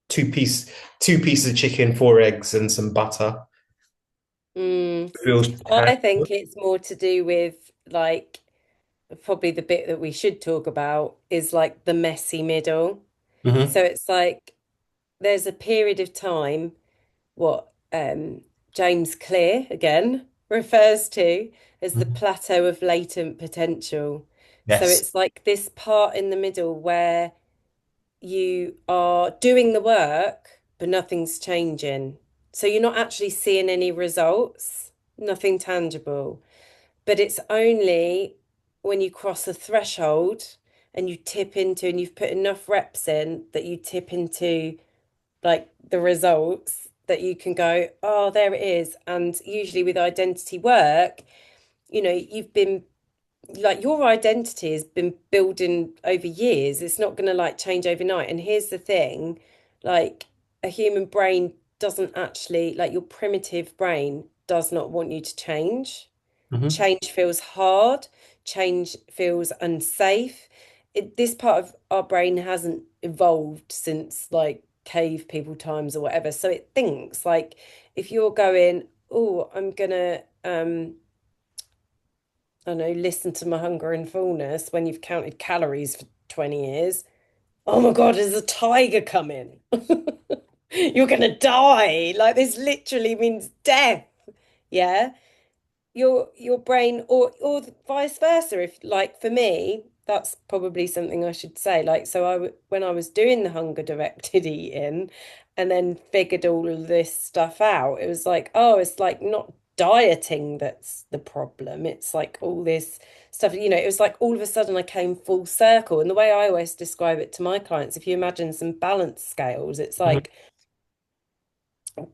two piece two pieces of chicken, four eggs, and some butter. Mm. It feels I tangible. think it's more to do with like probably the bit that we should talk about is like the messy middle. So Hmm. it's like there's a period of time what James Clear again refers to as the plateau of latent potential. So Yes. it's like this part in the middle where you are doing the work, but nothing's changing. So you're not actually seeing any results, nothing tangible. But it's only when you cross a threshold and you tip into, and you've put enough reps in that you tip into like the results that you can go, oh, there it is. And usually with identity work, you've been like your identity has been building over years. It's not going to like change overnight. And here's the thing, like a human brain doesn't actually, like your primitive brain does not want you to change. Hmm. Change feels hard, change feels unsafe. This part of our brain hasn't evolved since like cave people times or whatever. So it thinks like if you're going, oh, I'm gonna I don't know, listen to my hunger and fullness when you've counted calories for 20 years. Oh my God, there's a tiger coming. You're gonna die. Like this literally means death. Yeah. Your brain or vice versa if like for me that's probably something I should say like so when I was doing the hunger directed eating and then figured all of this stuff out it was like oh it's like not dieting that's the problem it's like all this stuff it was like all of a sudden I came full circle and the way I always describe it to my clients if you imagine some balance scales it's Hmm. like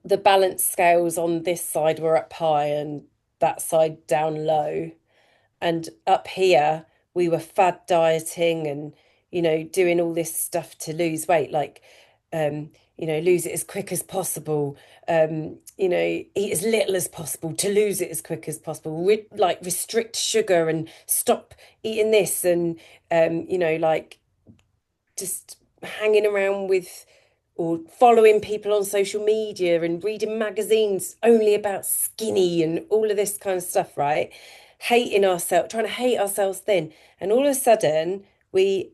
the balance scales on this side were up high and that side down low. And up here, we were fad dieting and, doing all this stuff to lose weight, like, lose it as quick as possible, eat as little as possible to lose it as quick as possible. Like restrict sugar and stop eating this and, like just hanging around with or following people on social media and reading magazines only about skinny and all of this kind of stuff, right? Hating ourselves, trying to hate ourselves thin. And all of a sudden, we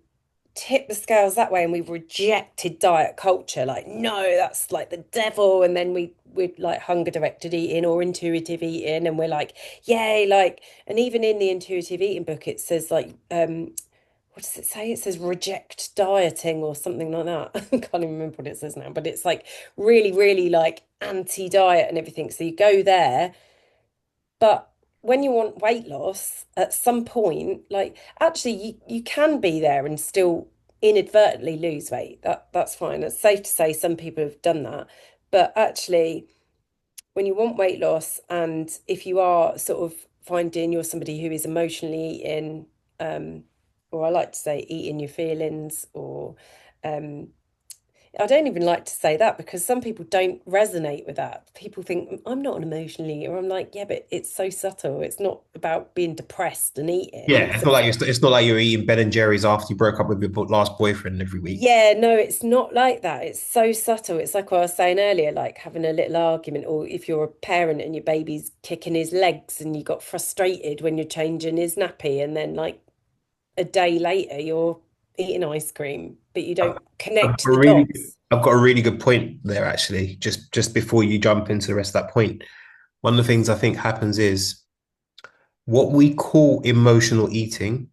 tip the scales that way and we've rejected diet culture. Like, no, that's like the devil. And then we're like hunger directed eating or intuitive eating. And we're like, yay, like, and even in the intuitive eating book, it says like, what does it say? It says reject dieting or something like that. I can't even remember what it says now, but it's like really, really like anti-diet and everything. So you go there, but when you want weight loss, at some point, like actually you can be there and still inadvertently lose weight. That's fine. It's safe to say some people have done that. But actually, when you want weight loss and if you are sort of finding you're somebody who is emotionally eating, or I like to say eating your feelings, or um, I don't even like to say that because some people don't resonate with that. People think I'm not an emotional eater. I'm like, yeah, but it's so subtle. It's not about being depressed and eating. Yeah, It's it's not like about it's not like you're eating Ben and Jerry's after you broke up with your last boyfriend every week. yeah, no, it's not like that. It's so subtle. It's like what I was saying earlier, like having a little argument, or if you're a parent and your baby's kicking his legs and you got frustrated when you're changing his nappy, and then like a day later you're eating ice cream, but you I've, don't I've connect got a the really, dots. I've got a really good point there actually. Just before you jump into the rest of that point, one of the things I think happens is what we call emotional eating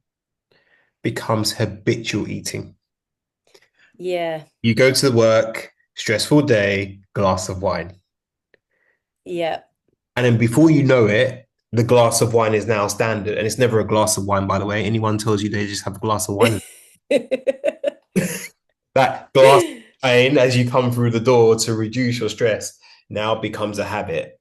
becomes habitual eating. Yeah, You go to work, stressful day, glass of wine. yeah. And then before you know it, the glass of wine is now standard. And it's never a glass of wine, by the way. Anyone tells you they just have a glass of wine. That glass of wine, as you come through the door to reduce your stress, now becomes a habit.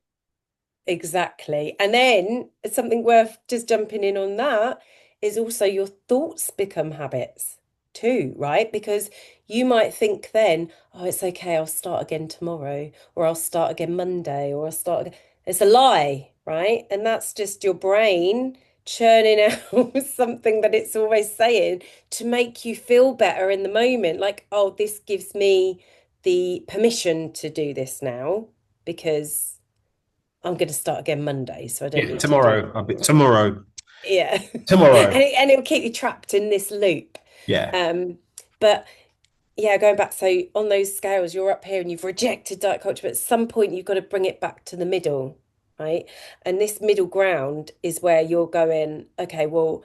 Exactly. And then something worth just jumping in on that is also your thoughts become habits too, right? Because you might think then, oh, it's okay, I'll start again tomorrow, or I'll start again Monday, or I'll start again. It's a lie, right? And that's just your brain churning out something that it's always saying to make you feel better in the moment. Like, oh, this gives me the permission to do this now because I'm going to start again Monday, so I don't Yeah, need to do tomorrow. A bit tomorrow. yeah. Tomorrow. And it'll keep you trapped in this loop. Yeah. Um, but yeah, going back, so on those scales, you're up here and you've rejected diet culture, but at some point you've got to bring it back to the middle, right? And this middle ground is where you're going, okay, well,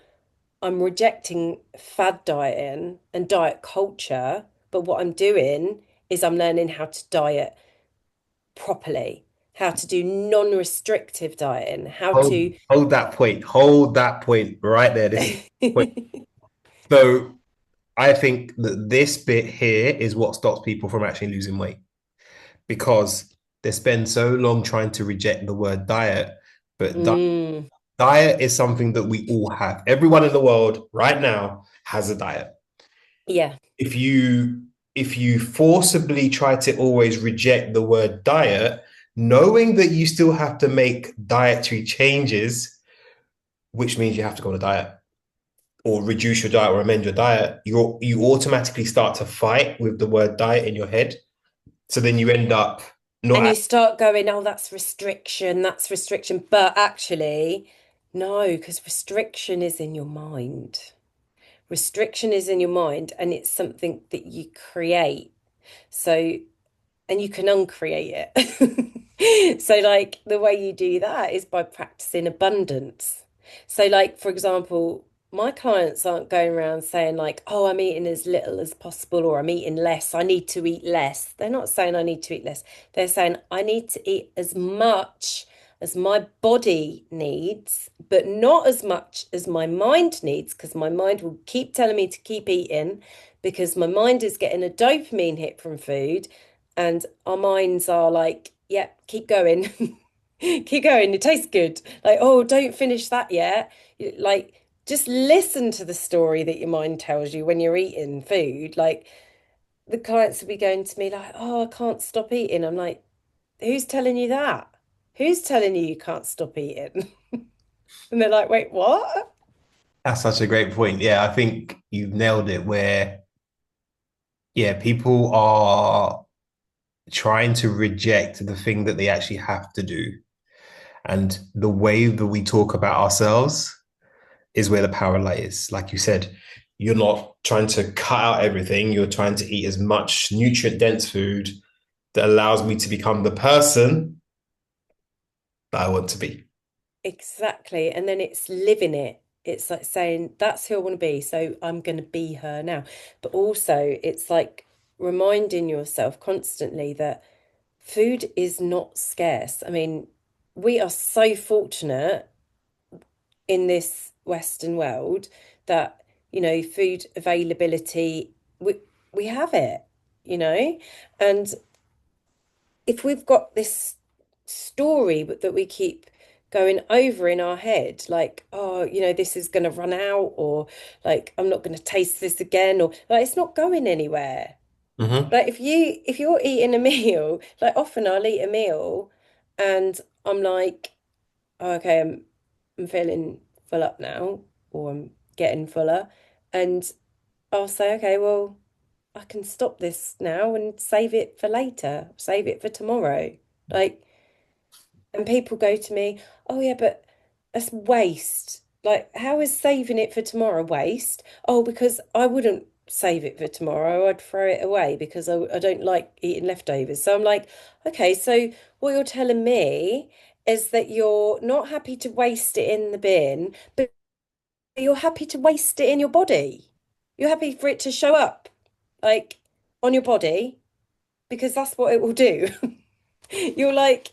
I'm rejecting fad dieting and diet culture, but what I'm doing is I'm learning how to diet properly, how to do non-restrictive dieting, how to Hold that point. Hold that point right there. This is point. So I think that this bit here is what stops people from actually losing weight because they spend so long trying to reject the word diet, but Mm, diet is something that we all have. Everyone in the world right now has a diet. yeah, If you forcibly try to always reject the word diet, knowing that you still have to make dietary changes, which means you have to go on a diet or reduce your diet or amend your diet, you automatically start to fight with the word diet in your head. So then you end up and not. you start going, oh, that's restriction, that's restriction. But actually, no, because restriction is in your mind. Restriction is in your mind, and it's something that you create. So, and you can uncreate it. So, like, the way you do that is by practicing abundance. So, like, for example, my clients aren't going around saying, like, oh, I'm eating as little as possible or I'm eating less. I need to eat less. They're not saying I need to eat less. They're saying I need to eat as much as my body needs, but not as much as my mind needs, because my mind will keep telling me to keep eating because my mind is getting a dopamine hit from food and our minds are like, yeah, keep going. Keep going. It tastes good. Like, oh, don't finish that yet. Like, just listen to the story that your mind tells you when you're eating food. Like, the clients will be going to me like, oh, I can't stop eating. I'm like, who's telling you that? Who's telling you you can't stop eating? And they're like, wait, what? That's such a great point. Yeah, I think you've nailed it where, yeah, people are trying to reject the thing that they actually have to do. And the way that we talk about ourselves is where the power lies. Like you said, you're not trying to cut out everything, you're trying to eat as much nutrient dense food that allows me to become the person that I want to be. Exactly. And then it's living it. It's like saying, that's who I want to be. So I'm going to be her now. But also, it's like reminding yourself constantly that food is not scarce. I mean, we are so fortunate in this Western world that, food availability, we have it, you know? And if we've got this story that we keep going over in our head, like, oh, this is going to run out, or like, I'm not going to taste this again, or like, it's not going anywhere. Mm-hmm. Like, if you're eating a meal, like, often I'll eat a meal and I'm like, oh, okay, I'm feeling full up now, or I'm getting fuller, and I'll say, okay, well, I can stop this now and save it for later, save it for tomorrow. Like, and people go to me, oh, yeah, but that's waste. Like, how is saving it for tomorrow waste? Oh, because I wouldn't save it for tomorrow. I'd throw it away because I don't like eating leftovers. So I'm like, okay, so what you're telling me is that you're not happy to waste it in the bin, but you're happy to waste it in your body. You're happy for it to show up, like, on your body because that's what it will do. You're like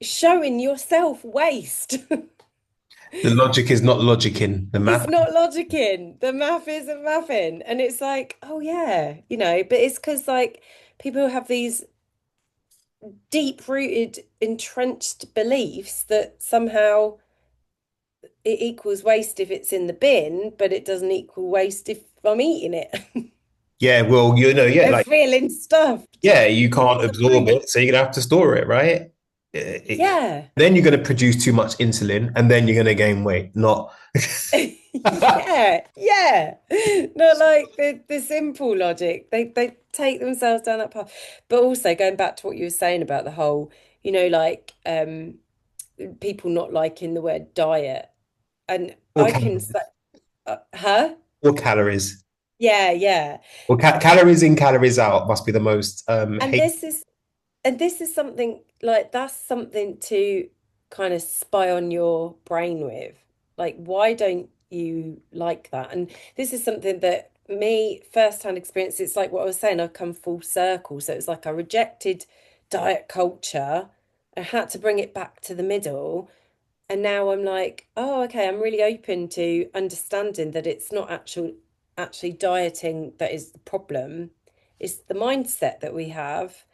showing yourself waste. The logic is not logicking. The It's math. not logicking. The math isn't mathing. And it's like, oh yeah, but it's because like people have these deep-rooted, entrenched beliefs that somehow it equals waste if it's in the bin, but it doesn't equal waste if I'm eating it. Yeah, well, yeah, They're like, feeling stuffed. yeah, you can't What's the absorb point? it, so you're gonna have to store it, right? Yeah. then you're going to produce too much insulin and then you're going to gain weight. Not, Yeah, yeah. Not like the simple logic. They take themselves down that path. But also going back to what you were saying about the whole, like people not liking the word diet. And or I can say, calories, huh? or calories, Yeah, yeah. or calories in, calories out must be the most And hate. this is something like that's something to kind of spy on your brain with. Like, why don't you like that? And this is something that me first-hand experience, it's like what I was saying, I've come full circle. So it's like I rejected diet culture. I had to bring it back to the middle. And now I'm like, oh, okay, I'm really open to understanding that it's not actually dieting that is the problem. It's the mindset that we have.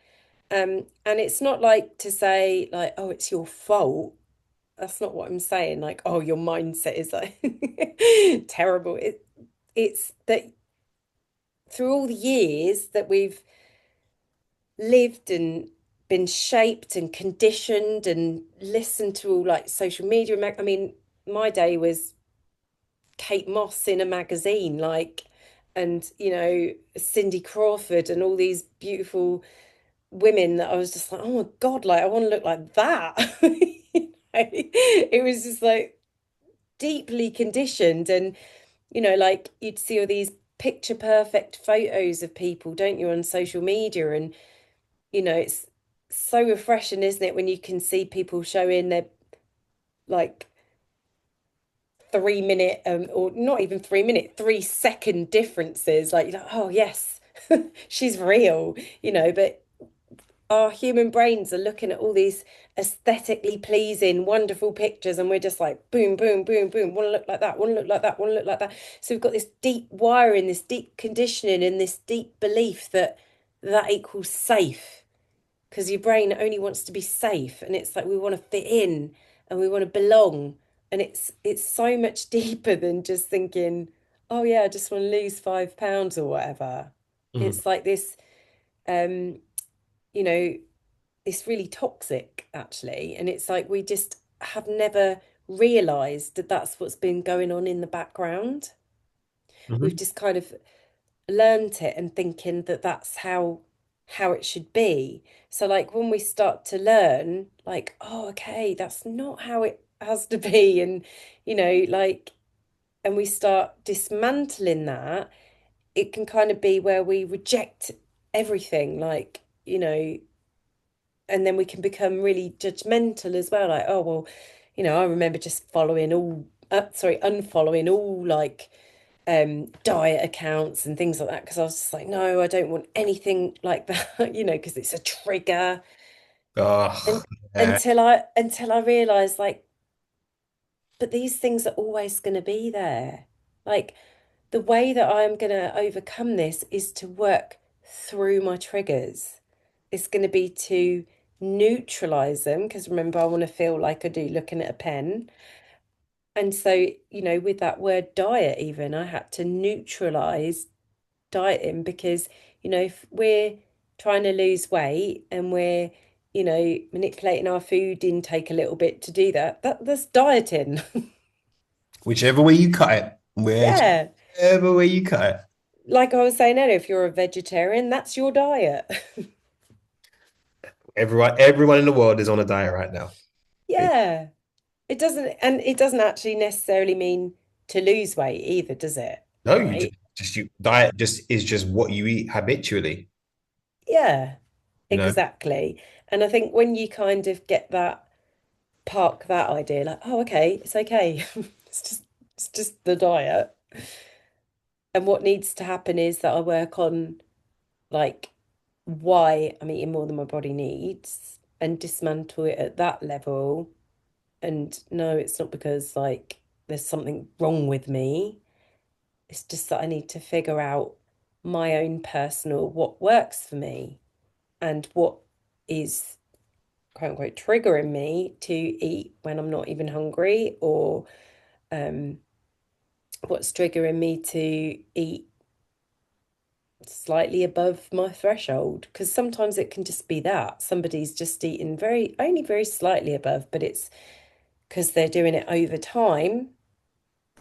And it's not like to say like, oh, it's your fault. That's not what I'm saying. Like, oh, your mindset is like terrible. It's that through all the years that we've lived and been shaped and conditioned and listened to all like social media. I mean, my day was Kate Moss in a magazine, like, and Cindy Crawford and all these beautiful women that I was just like, oh my God, like I want to look like that. It was just like deeply conditioned. And, like you'd see all these picture perfect photos of people, don't you, on social media? And, it's so refreshing, isn't it, when you can see people showing their like 3 minute, or not even 3 minute, 3 second differences. Like, you're like, oh yes, she's real, but our human brains are looking at all these aesthetically pleasing, wonderful pictures, and we're just like, boom, boom, boom, boom, want to look like that, want to look like that, want to look like that. So we've got this deep wiring, this deep conditioning, and this deep belief that that equals safe, because your brain only wants to be safe, and it's like we want to fit in and we want to belong, and it's so much deeper than just thinking, oh yeah, I just want to lose 5 pounds or whatever. Mhm. It's like this, um, you know it's really toxic actually, and it's like we just have never realized that that's what's been going on in the background. We've Mhm. just kind of learnt it and thinking that that's how it should be. So like when we start to learn like, oh okay, that's not how it has to be, and like, and we start dismantling that, it can kind of be where we reject everything, like, and then we can become really judgmental as well. Like, oh, well, I remember just unfollowing all like diet accounts and things like that, because I was just like, no, I don't want anything like that, because it's a trigger. Oh, And yeah. until I realized like, but these things are always going to be there. Like, the way that I'm going to overcome this is to work through my triggers. It's going to be to neutralize them, because remember, I want to feel like I do looking at a pen. And so, with that word diet, even I had to neutralize dieting, because, if we're trying to lose weight and we're, manipulating our food intake a little bit to do that's dieting. Whichever way you cut it, Yeah. whichever way you cut it. Like I was saying earlier, if you're a vegetarian, that's your diet. Everyone in the world is on a diet right now. It- Yeah. It doesn't actually necessarily mean to lose weight either, does it? no, you Right? just you diet just is just what you eat habitually, Yeah, you know, exactly. And I think when you kind of get that, park that idea, like, oh, okay, it's okay. It's just the diet. And what needs to happen is that I work on like why I'm eating more than my body needs and dismantle it at that level. And no, it's not because like there's something wrong with me. It's just that I need to figure out my own personal what works for me and what is quote unquote triggering me to eat when I'm not even hungry, or um, what's triggering me to eat slightly above my threshold, because sometimes it can just be that somebody's just eating very only very slightly above, but it's because they're doing it over time,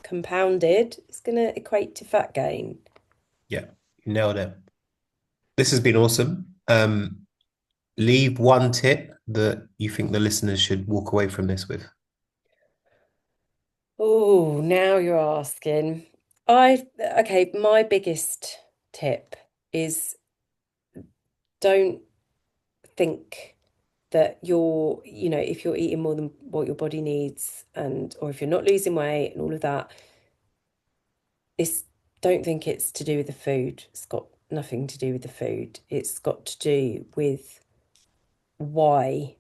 compounded, it's going to equate to fat gain. Yeah, you nailed it. This has been awesome. Leave one tip that you think the listeners should walk away from this with. Oh, now you're asking. Okay, my biggest tip is don't think that if you're eating more than what your body needs, and or if you're not losing weight and all of that, it's don't think it's to do with the food. It's got nothing to do with the food. It's got to do with why.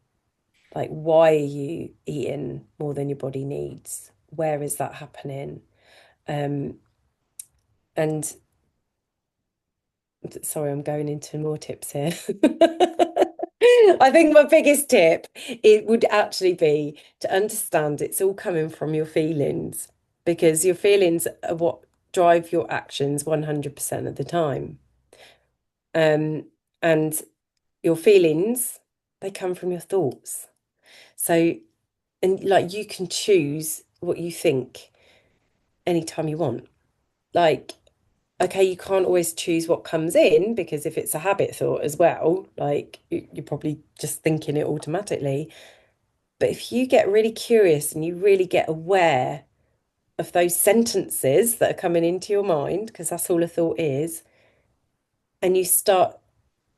Like, why are you eating more than your body needs? Where is that happening? Um, and sorry, I'm going into more tips here. I think my biggest tip, it would actually be to understand it's all coming from your feelings, because your feelings are what drive your actions 100% of the time. Um, and your feelings, they come from your thoughts. So, and like you can choose what you think anytime you want. Like, okay, you can't always choose what comes in, because if it's a habit thought as well, like you're probably just thinking it automatically. But if you get really curious and you really get aware of those sentences that are coming into your mind, because that's all a thought is, and you start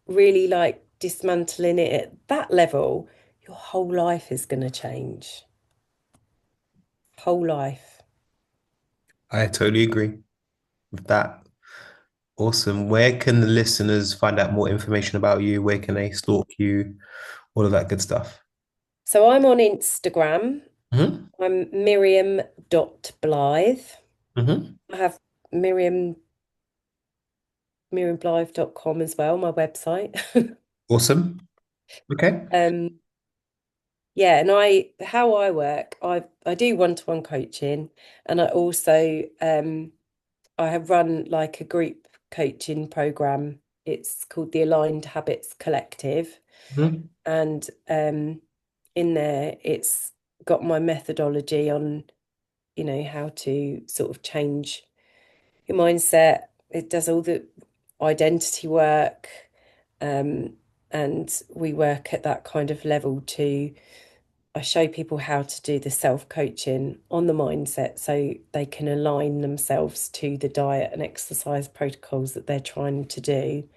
really like dismantling it at that level, your whole life is going to change. Whole life. I totally agree with that. Awesome. Where can the listeners find out more information about you? Where can they stalk you? All of that good stuff. So I'm on Instagram. Hmm. I'm Miriam.Blythe. Hmm. I have Miriam miriamblythe.com as well, my website. Awesome. Okay. Um, yeah, and how I work, I do one-to-one coaching, and I also I have run like a group coaching program. It's called the Aligned Habits Collective, Mhm. and in there it's got my methodology on, how to sort of change your mindset. It does all the identity work, um, and we work at that kind of level too. I show people how to do the self-coaching on the mindset so they can align themselves to the diet and exercise protocols that they're trying to do,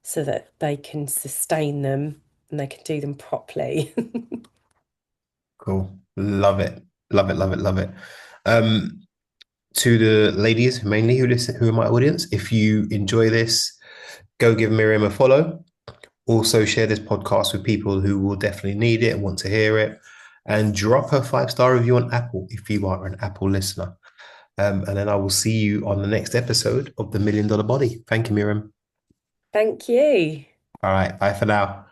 so that they can sustain them and they can do them properly. Cool. Love it. Love it. Love it. Love it. Um, to the ladies mainly who listen, who are my audience, if you enjoy this, go give Miriam a follow. Also, share this podcast with people who will definitely need it and want to hear it. And drop a 5-star review on Apple if you are an Apple listener. And then I will see you on the next episode of the $1 Million Body. Thank you, Miriam. Thank you. All right. Bye for now.